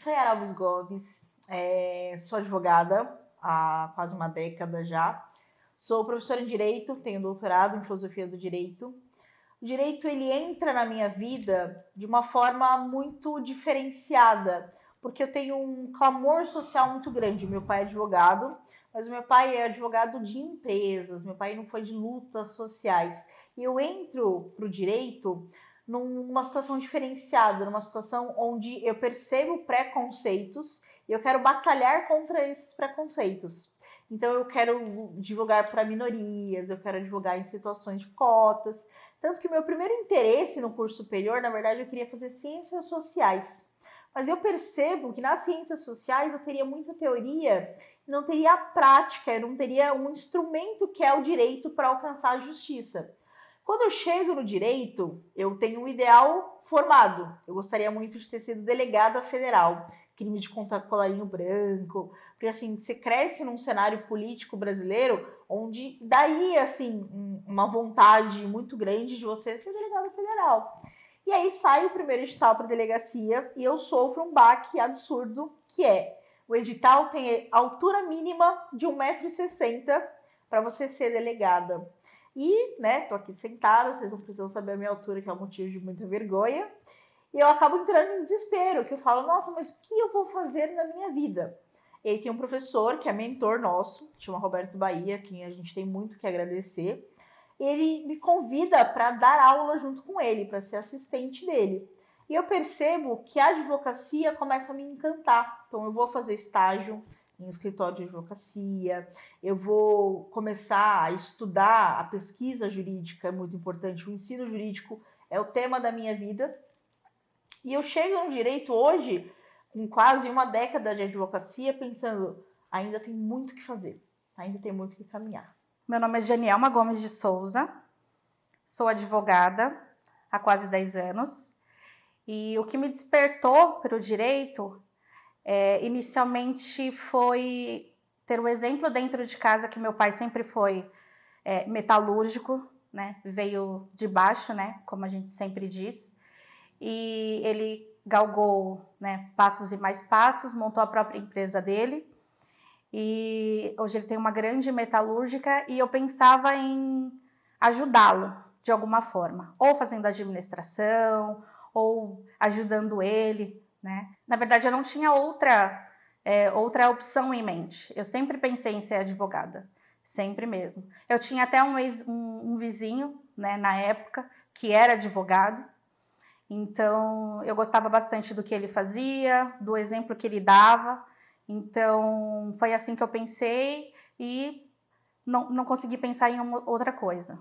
Sayara Alves Gomes, sou advogada há quase uma década já. Sou professora em Direito, tenho doutorado em Filosofia do Direito. O direito ele entra na minha vida de uma forma muito diferenciada, porque eu tenho um clamor social muito grande. Meu pai é advogado, mas o meu pai é advogado de empresas, meu pai não foi de lutas sociais. E eu entro para o direito numa situação diferenciada, numa situação onde eu percebo preconceitos e eu quero batalhar contra esses preconceitos. Então eu quero advogar para minorias, eu quero advogar em situações de cotas. Tanto que o meu primeiro interesse no curso superior, na verdade, eu queria fazer ciências sociais. Mas eu percebo que nas ciências sociais eu teria muita teoria e não teria a prática, eu não teria um instrumento que é o direito para alcançar a justiça. Quando eu chego no direito, eu tenho um ideal formado. Eu gostaria muito de ter sido delegada federal, crime de contato colarinho branco, porque assim, você cresce num cenário político brasileiro onde daí, assim, uma vontade muito grande de você ser delegada federal. E aí sai o primeiro edital para delegacia e eu sofro um baque absurdo, que é o edital tem altura mínima de 1,60 m para você ser delegada. E, né, tô aqui sentada, vocês não precisam saber a minha altura, que é um motivo de muita vergonha. E eu acabo entrando em desespero, que eu falo, nossa, mas o que eu vou fazer na minha vida? E aí tem um professor, que é mentor nosso, chama Roberto Bahia, quem a gente tem muito que agradecer. Ele me convida para dar aula junto com ele, para ser assistente dele. E eu percebo que a advocacia começa a me encantar. Então eu vou fazer estágio em escritório de advocacia, eu vou começar a estudar a pesquisa jurídica, é muito importante, o ensino jurídico é o tema da minha vida. E eu chego no direito hoje, com quase uma década de advocacia, pensando, ainda tem muito que fazer, ainda tem muito que caminhar. Meu nome é Janielma Gomes de Souza, sou advogada há quase 10 anos. E o que me despertou para o direito, inicialmente foi ter um exemplo dentro de casa que meu pai sempre foi metalúrgico, né? Veio de baixo, né? Como a gente sempre diz. E ele galgou, né, passos e mais passos, montou a própria empresa dele. E hoje ele tem uma grande metalúrgica e eu pensava em ajudá-lo de alguma forma, ou fazendo administração, ou ajudando ele, né? Na verdade, eu não tinha outra opção em mente. Eu sempre pensei em ser advogada, sempre mesmo. Eu tinha até um vizinho, né, na época, que era advogado. Então, eu gostava bastante do que ele fazia, do exemplo que ele dava. Então, foi assim que eu pensei e não consegui pensar em outra coisa.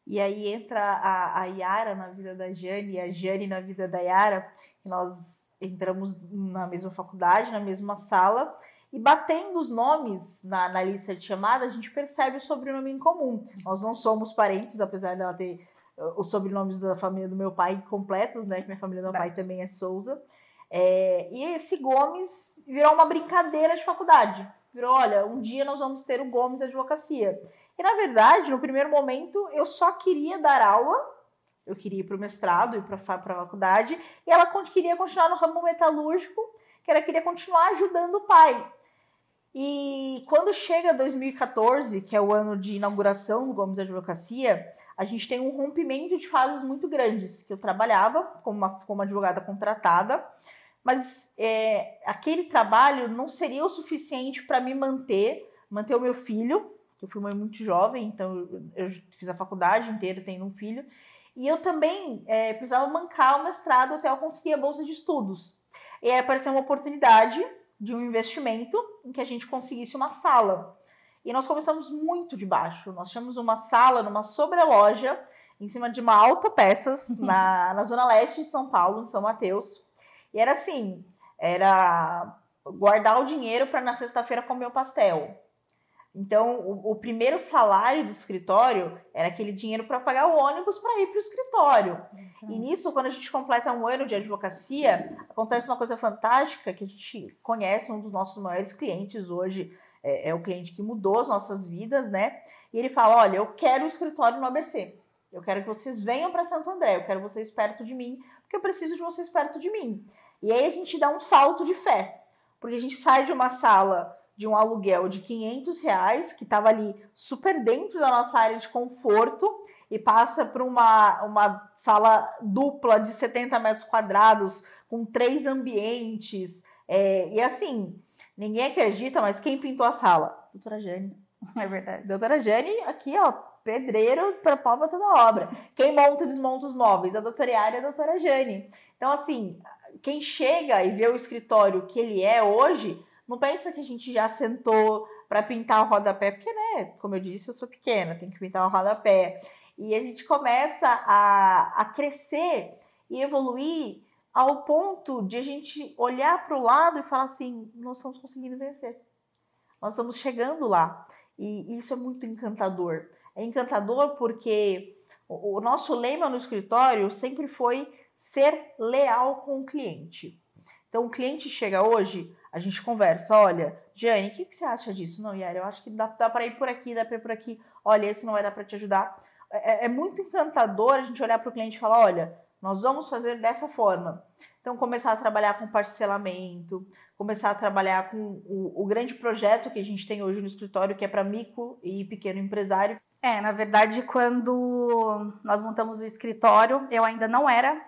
E aí entra a Yara na vida da Jane e a Jane na vida da Yara. E nós entramos na mesma faculdade, na mesma sala. E batendo os nomes na lista de chamada, a gente percebe o sobrenome em comum. Nós não somos parentes, apesar dela ter os sobrenomes da família do meu pai completos, né? Que minha família do meu pai também é Souza. E esse Gomes virou uma brincadeira de faculdade. Virou, olha, um dia nós vamos ter o Gomes da advocacia. E, na verdade, no primeiro momento, eu só queria dar aula, eu queria ir para o mestrado, ir para a faculdade, e ela queria continuar no ramo metalúrgico, que ela queria continuar ajudando o pai. E quando chega 2014, que é o ano de inauguração do Gomes da Advocacia, a gente tem um rompimento de fases muito grandes, que eu trabalhava como advogada contratada, mas aquele trabalho não seria o suficiente para me manter o meu filho. Eu fui mãe muito jovem, então eu fiz a faculdade inteira tendo um filho. E eu também precisava bancar o mestrado até eu conseguir a bolsa de estudos. E aí apareceu uma oportunidade de um investimento em que a gente conseguisse uma sala. E nós começamos muito de baixo. Nós tínhamos uma sala numa sobreloja, em cima de uma autopeças, na zona leste de São Paulo, em São Mateus. E era assim, era guardar o dinheiro para na sexta-feira comer o pastel. Então, o primeiro salário do escritório era aquele dinheiro para pagar o ônibus para ir para o escritório. E nisso, quando a gente completa um ano de advocacia, acontece uma coisa fantástica que a gente conhece, um dos nossos maiores clientes hoje, é o cliente que mudou as nossas vidas, né? E ele fala, olha, eu quero o escritório no ABC. Eu quero que vocês venham para Santo André, eu quero vocês perto de mim, porque eu preciso de vocês perto de mim. E aí a gente dá um salto de fé, porque a gente sai de uma sala de um aluguel de R$ 500, que estava ali super dentro da nossa área de conforto, e passa para uma sala dupla de 70 metros quadrados, com 3 ambientes. E assim, ninguém acredita, mas quem pintou a sala? Doutora Jane. É verdade. Doutora Jane, aqui, ó, pedreiro para pau pra toda obra. Quem monta e desmonta os móveis? A doutora Yara e a doutora Jane. Então, assim, quem chega e vê o escritório que ele é hoje, não pensa que a gente já sentou para pintar o rodapé, porque, né, como eu disse, eu sou pequena, tem que pintar o rodapé. E a gente começa a crescer e evoluir ao ponto de a gente olhar para o lado e falar assim, nós estamos conseguindo vencer. Nós estamos chegando lá. E isso é muito encantador. É encantador porque o nosso lema no escritório sempre foi ser leal com o cliente. Então, o cliente chega hoje, a gente conversa, olha, Jane, o que você acha disso? Não, Yara, eu acho que dá para ir por aqui, dá para ir por aqui. Olha, esse não vai dar para te ajudar. É muito encantador a gente olhar para o cliente e falar, olha, nós vamos fazer dessa forma. Então, começar a trabalhar com parcelamento, começar a trabalhar com o grande projeto que a gente tem hoje no escritório, que é para micro e pequeno empresário. Na verdade, quando nós montamos o escritório, eu ainda não era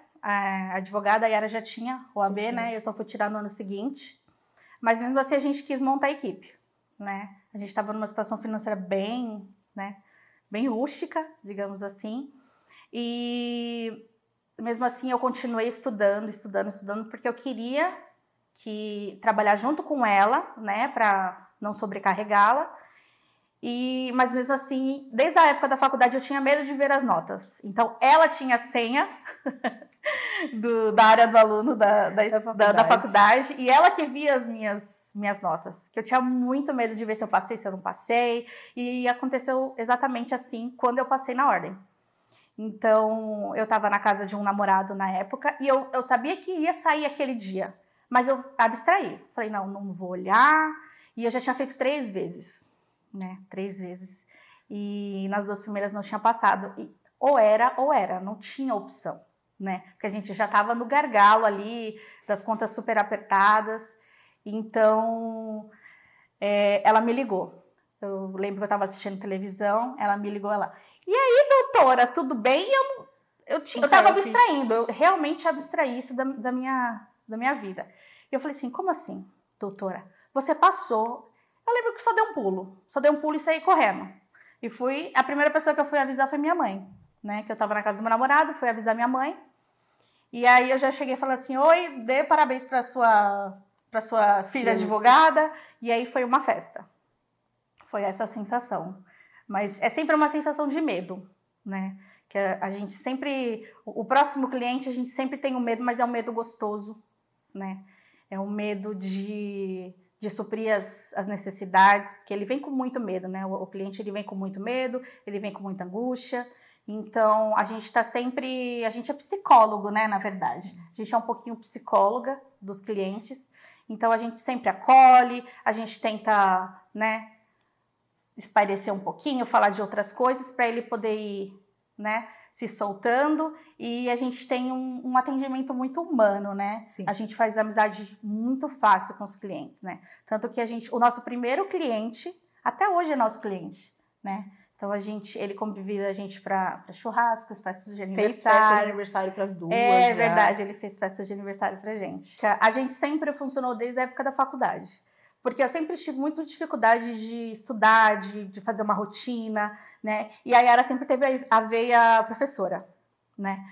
advogada, a Yara já tinha o AB, né? Eu só fui tirar no ano seguinte. Mas mesmo assim, a gente quis montar a equipe, né? A gente estava numa situação financeira bem, né? Bem rústica, digamos assim. E mesmo assim, eu continuei estudando, porque eu queria trabalhar junto com ela, né? Para não sobrecarregá-la. Mas mesmo assim, desde a época da faculdade eu tinha medo de ver as notas. Então ela tinha a senha da área do aluno da faculdade e ela que via as minhas notas. Que eu tinha muito medo de ver se eu passei, se eu não passei. E aconteceu exatamente assim quando eu passei na ordem. Então eu estava na casa de um namorado na época e eu sabia que ia sair aquele dia. Mas eu abstraí. Falei, não vou olhar. E eu já tinha feito 3 vezes. Né? 3 vezes. E nas 2 primeiras não tinha passado. E ou era, não tinha opção, né? Porque a gente já estava no gargalo ali, das contas super apertadas. Então, ela me ligou. Eu lembro que eu estava assistindo televisão, ela me ligou, e aí, doutora, tudo bem? Eu estava abstraindo, eu realmente abstraí isso da minha vida. E eu falei assim, como assim, doutora? Você passou. Eu lembro que só dei um pulo e saí correndo. E a primeira pessoa que eu fui avisar foi minha mãe, né? Que eu tava na casa do meu namorado, fui avisar minha mãe. E aí eu já cheguei falando assim, oi, dê parabéns pra sua filha advogada. E aí foi uma festa. Foi essa sensação. Mas é sempre uma sensação de medo, né? Que a gente sempre... O próximo cliente, a gente sempre tem um medo, mas é um medo gostoso, né? É um medo de suprir as necessidades, porque ele vem com muito medo, né? O cliente ele vem com muito medo, ele vem com muita angústia. Então, a gente é psicólogo, né, na verdade. A gente é um pouquinho psicóloga dos clientes. Então, a gente sempre acolhe, a gente tenta, né, espairecer um pouquinho, falar de outras coisas para ele poder ir, né, se soltando, e a gente tem um atendimento muito humano, né? Sim. A gente faz amizade muito fácil com os clientes, né? Tanto que o nosso primeiro cliente, até hoje é nosso cliente, né? Então ele convida a gente para churrascos, festas de aniversário. Fez festa de aniversário para as 2. É verdade, ele fez festa de aniversário pra gente. A gente sempre funcionou desde a época da faculdade. Porque eu sempre tive muita dificuldade de estudar, de fazer uma rotina, né? E a Yara sempre teve a veia professora, né?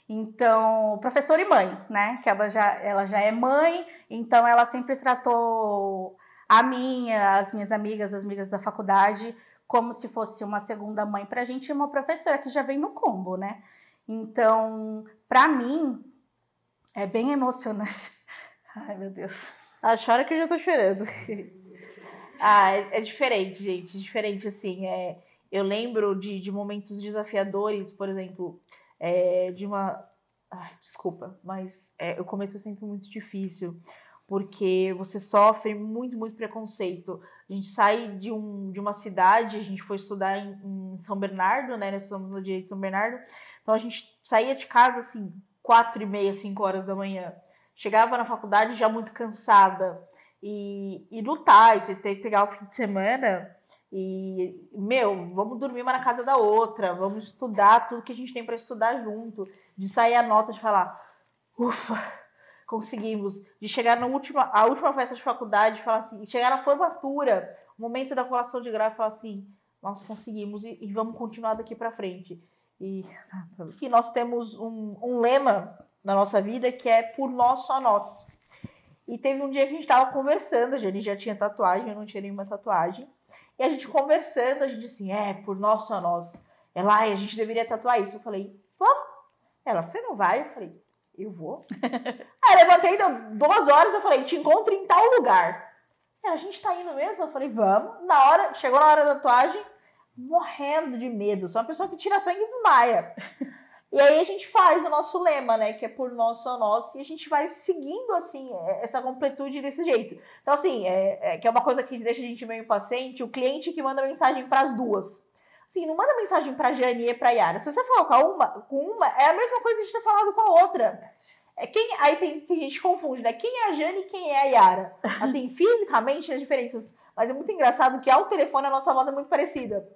Então, professora e mãe, né? Que ela já é mãe, então ela sempre tratou as minhas amigas, as amigas da faculdade, como se fosse uma segunda mãe pra gente e uma professora que já vem no combo, né? Então, pra mim, é bem emocionante. Ai, meu Deus. Chora que eu já tô chorando. É diferente, gente. Diferente, assim. Eu lembro de momentos desafiadores, por exemplo, de uma... desculpa, mas o começo é sempre muito difícil, porque você sofre muito, muito preconceito. A gente sai de uma cidade, a gente foi estudar em São Bernardo, né? Nós estamos no direito de São Bernardo. Então, a gente saía de casa, assim, 4h30, 5 horas da manhã. chegava na faculdade já muito cansada e lutar, e você tem que pegar o fim de semana e, vamos dormir uma na casa da outra, vamos estudar tudo que a gente tem para estudar junto, de sair a nota, de falar, ufa, conseguimos, de chegar a última festa de faculdade, falar assim, chegar na formatura, o momento da colação de grau, falar assim, nós conseguimos e vamos continuar daqui para frente. E nós temos um lema na nossa vida que é por nós, só nós. E teve um dia que a gente estava conversando, a Jane já tinha tatuagem, eu não tinha nenhuma tatuagem. E a gente conversando, a gente disse assim, por nós, só nós. Ela, a gente deveria tatuar isso. Eu falei, vamos. Ela, você não vai? Eu falei, eu vou. Aí eu levantei, deu 2 horas, eu falei, te encontro em tal lugar. Ela, a gente tá indo mesmo? Eu falei, vamos. Chegou na hora da tatuagem, morrendo de medo. Sou uma pessoa que tira sangue do Maia. E aí a gente faz o nosso lema, né? Que é por nós, só nós. E a gente vai seguindo, assim, essa completude desse jeito. Então, assim, que é uma coisa que deixa a gente meio impaciente. O cliente que manda mensagem para as duas. Assim, não manda mensagem para a Jane e para a Yara. Se você falar com uma, é a mesma coisa que a gente tá falando com a outra. Aí tem gente que confunde, né? Quem é a Jane e quem é a Yara? Assim, fisicamente, as diferenças. Mas é muito engraçado que ao telefone a nossa voz é muito parecida.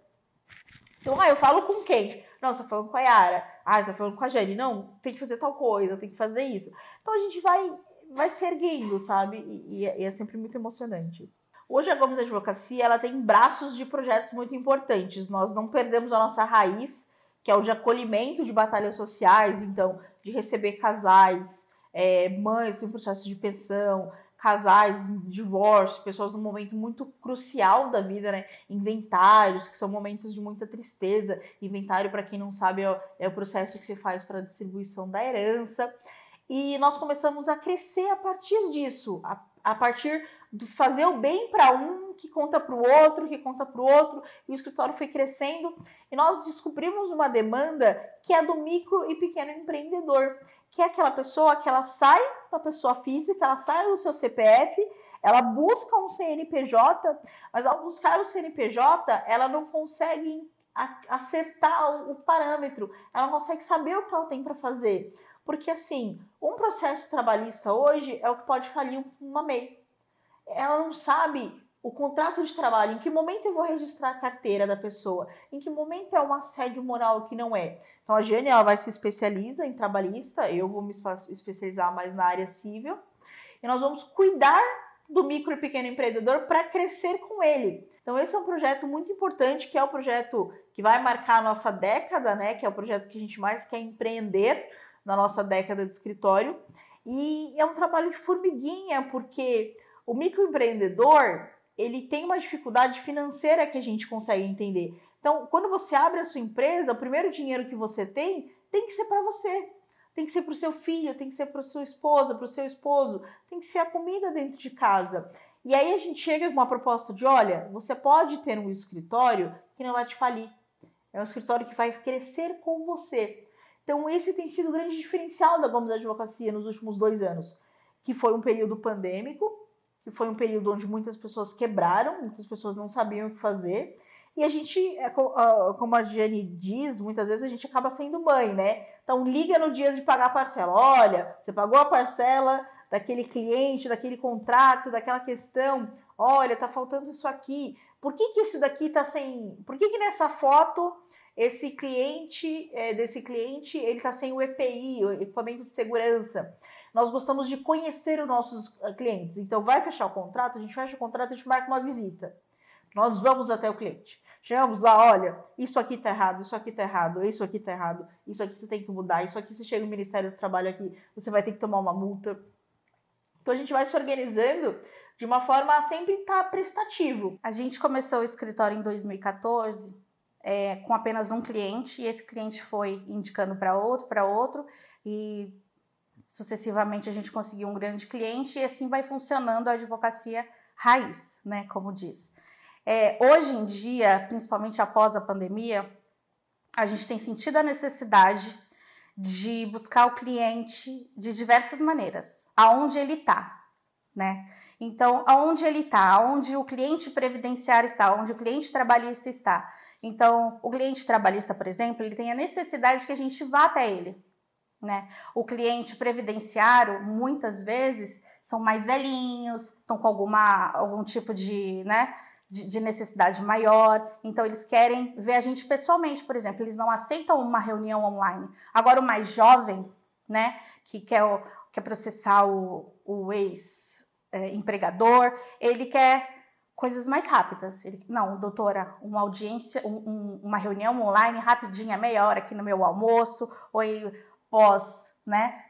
Então, eu falo com quem? Não, você tá falando com a Yara. Você tá falando com a Jane. Não, tem que fazer tal coisa, tem que fazer isso. Então, a gente vai se erguendo, sabe? E é sempre muito emocionante. Hoje, a Gomes Advocacia, ela tem braços de projetos muito importantes. Nós não perdemos a nossa raiz, que é o de acolhimento de batalhas sociais. Então, de receber casais, mães em processo de pensão, casais, divórcio, pessoas num momento muito crucial da vida, né? Inventários, que são momentos de muita tristeza. Inventário, para quem não sabe, é o processo que se faz para a distribuição da herança. E nós começamos a crescer a partir disso, a partir de fazer o bem para um, que conta para o outro, que conta para o outro, e o escritório foi crescendo. E nós descobrimos uma demanda que é do micro e pequeno empreendedor, que é aquela pessoa que ela sai da pessoa física, ela sai do seu CPF, ela busca um CNPJ, mas ao buscar o CNPJ, ela não consegue acertar o parâmetro, ela não consegue saber o que ela tem para fazer. Porque, assim, um processo trabalhista hoje é o que pode falir uma MEI. Ela não sabe o contrato de trabalho, em que momento eu vou registrar a carteira da pessoa, em que momento é um assédio moral que não é. Então, a Jane, ela vai se especializar em trabalhista, eu vou me especializar mais na área civil, e nós vamos cuidar do micro e pequeno empreendedor para crescer com ele. Então, esse é um projeto muito importante, que é o projeto que vai marcar a nossa década, né? Que é o projeto que a gente mais quer empreender na nossa década de escritório. E é um trabalho de formiguinha, porque o microempreendedor, ele tem uma dificuldade financeira que a gente consegue entender. Então, quando você abre a sua empresa, o primeiro dinheiro que você tem que ser para você. Tem que ser para o seu filho, tem que ser para a sua esposa, para o seu esposo, tem que ser a comida dentro de casa. E aí a gente chega com uma proposta de, olha, você pode ter um escritório que não vai te falir. É um escritório que vai crescer com você. Então, esse tem sido o grande diferencial da Gomes Advocacia nos últimos 2 anos, que foi um período pandêmico, que foi um período onde muitas pessoas quebraram, muitas pessoas não sabiam o que fazer. E a gente, como a Jane diz, muitas vezes a gente acaba sendo mãe, né? Então, liga no dia de pagar a parcela. Olha, você pagou a parcela daquele cliente, daquele contrato, daquela questão. Olha, tá faltando isso aqui. Por que isso daqui tá sem... Por que nessa foto esse cliente, desse cliente, ele tá sem o EPI, o equipamento de segurança? Nós gostamos de conhecer os nossos clientes. Então, vai fechar o contrato, a gente fecha o contrato, a gente marca uma visita. Nós vamos até o cliente. Chegamos lá, olha, isso aqui tá errado, isso aqui tá errado, isso aqui tá errado, isso aqui você tem que mudar, isso aqui, se chega o Ministério do Trabalho aqui, você vai ter que tomar uma multa. Então, a gente vai se organizando de uma forma a sempre estar prestativo. A gente começou o escritório em 2014 com apenas um cliente, e esse cliente foi indicando para outro, e sucessivamente a gente conseguiu um grande cliente, e assim vai funcionando a advocacia raiz, né, como diz. Hoje em dia, principalmente após a pandemia, a gente tem sentido a necessidade de buscar o cliente de diversas maneiras, aonde ele está, né? Então, aonde ele está, aonde o cliente previdenciário está, aonde o cliente trabalhista está. Então, o cliente trabalhista, por exemplo, ele tem a necessidade que a gente vá até ele. né? O cliente previdenciário, muitas vezes, são mais velhinhos, estão com algum tipo de, né, de necessidade maior, então eles querem ver a gente pessoalmente, por exemplo, eles não aceitam uma reunião online. Agora o mais jovem, né, que quer processar o ex-empregador, ele quer coisas mais rápidas. Não, doutora, uma audiência, uma reunião online rapidinha, meia hora aqui no meu almoço, ou pós, né,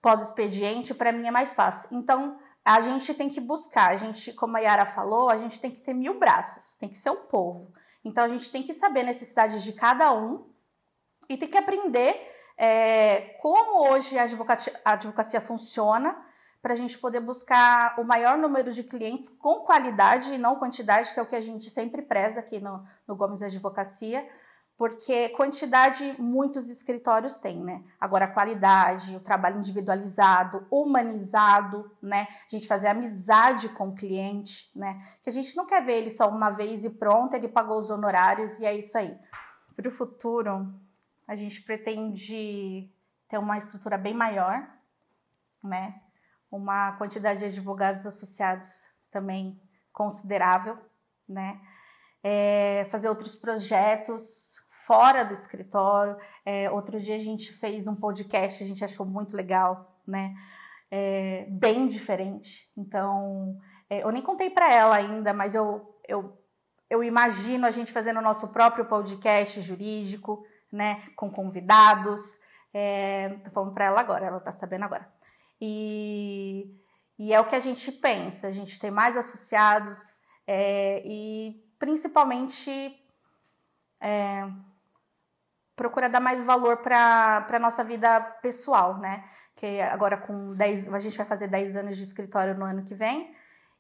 pós-expediente, para mim é mais fácil. Então, a gente tem que buscar, como a Yara falou, a gente tem que ter 1000 braços, tem que ser um povo. Então, a gente tem que saber necessidades de cada um e tem que aprender como hoje a advocacia funciona, para a gente poder buscar o maior número de clientes com qualidade e não quantidade, que é o que a gente sempre preza aqui no Gomes Advocacia, porque quantidade muitos escritórios têm, né? Agora a qualidade, o trabalho individualizado, humanizado, né? A gente fazer amizade com o cliente, né? Que a gente não quer ver ele só uma vez e pronto, ele pagou os honorários e é isso aí. Para o futuro, a gente pretende ter uma estrutura bem maior, né? Uma quantidade de advogados associados também considerável, né? Fazer outros projetos fora do escritório. Outro dia a gente fez um podcast, a gente achou muito legal, né? Bem diferente. Então, eu nem contei para ela ainda, mas eu imagino a gente fazendo o nosso próprio podcast jurídico, né? Com convidados. Tô falando para ela agora, ela tá sabendo agora. E é o que a gente pensa, a gente tem mais associados e principalmente procura dar mais valor para a nossa vida pessoal, né? Que agora a gente vai fazer 10 anos de escritório no ano que vem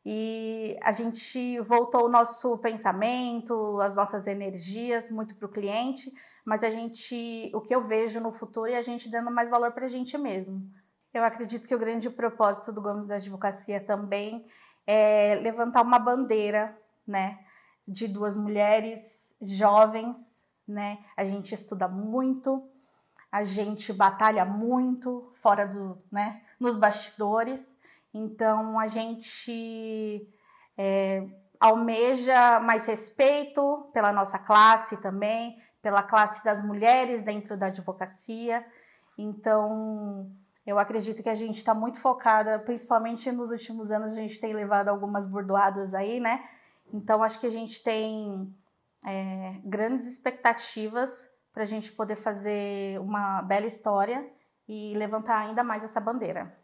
e a gente voltou o nosso pensamento, as nossas energias muito para o cliente, mas o que eu vejo no futuro é a gente dando mais valor para a gente mesmo. Eu acredito que o grande propósito do Gomes da Advocacia também é levantar uma bandeira, né, de 2 mulheres jovens, né? A gente estuda muito, a gente batalha muito fora né, nos bastidores, então a gente almeja mais respeito pela nossa classe também, pela classe das mulheres dentro da advocacia. Então, eu acredito que a gente está muito focada, principalmente nos últimos anos, a gente tem levado algumas bordoadas aí, né? Então, acho que a gente tem grandes expectativas para a gente poder fazer uma bela história e levantar ainda mais essa bandeira.